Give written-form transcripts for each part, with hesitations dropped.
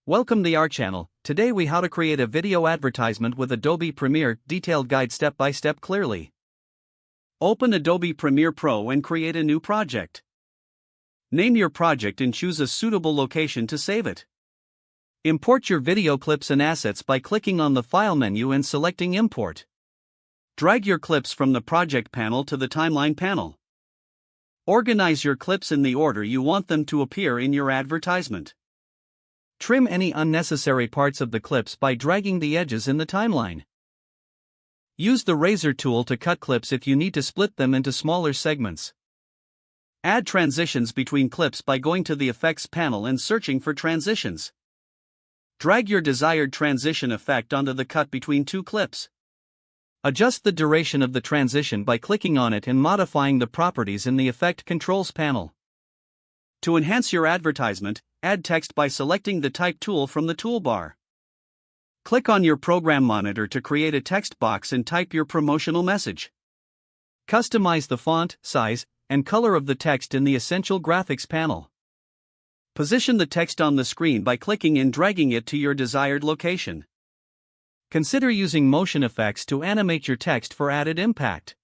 Welcome to our channel. Today we how to create a video advertisement with Adobe Premiere, detailed guide step by step clearly. Open Adobe Premiere Pro and create a new project. Name your project and choose a suitable location to save it. Import your video clips and assets by clicking on the File menu and selecting Import. Drag your clips from the Project panel to the Timeline panel. Organize your clips in the order you want them to appear in your advertisement. Trim any unnecessary parts of the clips by dragging the edges in the timeline. Use the razor tool to cut clips if you need to split them into smaller segments. Add transitions between clips by going to the Effects panel and searching for transitions. Drag your desired transition effect onto the cut between two clips. Adjust the duration of the transition by clicking on it and modifying the properties in the Effect Controls panel. To enhance your advertisement, add text by selecting the Type tool from the toolbar. Click on your program monitor to create a text box and type your promotional message. Customize the font, size, and color of the text in the Essential Graphics panel. Position the text on the screen by clicking and dragging it to your desired location. Consider using motion effects to animate your text for added impact.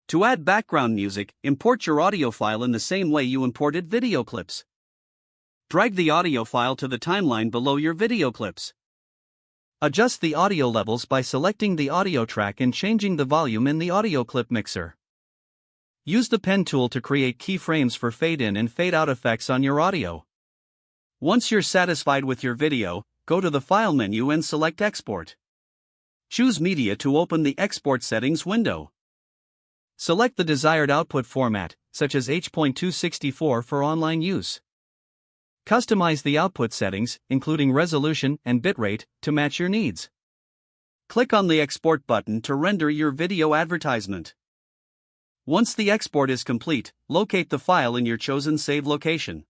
To add background music, import your audio file in the same way you imported video clips. Drag the audio file to the timeline below your video clips. Adjust the audio levels by selecting the audio track and changing the volume in the audio clip mixer. Use the pen tool to create keyframes for fade-in and fade-out effects on your audio. Once you're satisfied with your video, go to the File menu and select Export. Choose Media to open the Export Settings window. Select the desired output format, such as H.264 for online use. Customize the output settings, including resolution and bitrate, to match your needs. Click on the Export button to render your video advertisement. Once the export is complete, locate the file in your chosen save location.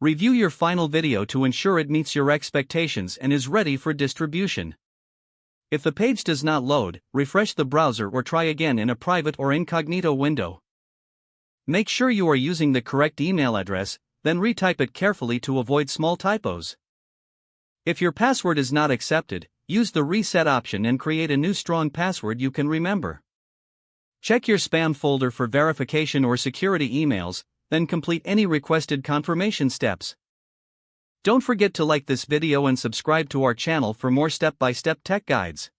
Review your final video to ensure it meets your expectations and is ready for distribution. If the page does not load, refresh the browser or try again in a private or incognito window. Make sure you are using the correct email address, then retype it carefully to avoid small typos. If your password is not accepted, use the reset option and create a new strong password you can remember. Check your spam folder for verification or security emails, then complete any requested confirmation steps. Don't forget to like this video and subscribe to our channel for more step-by-step tech guides.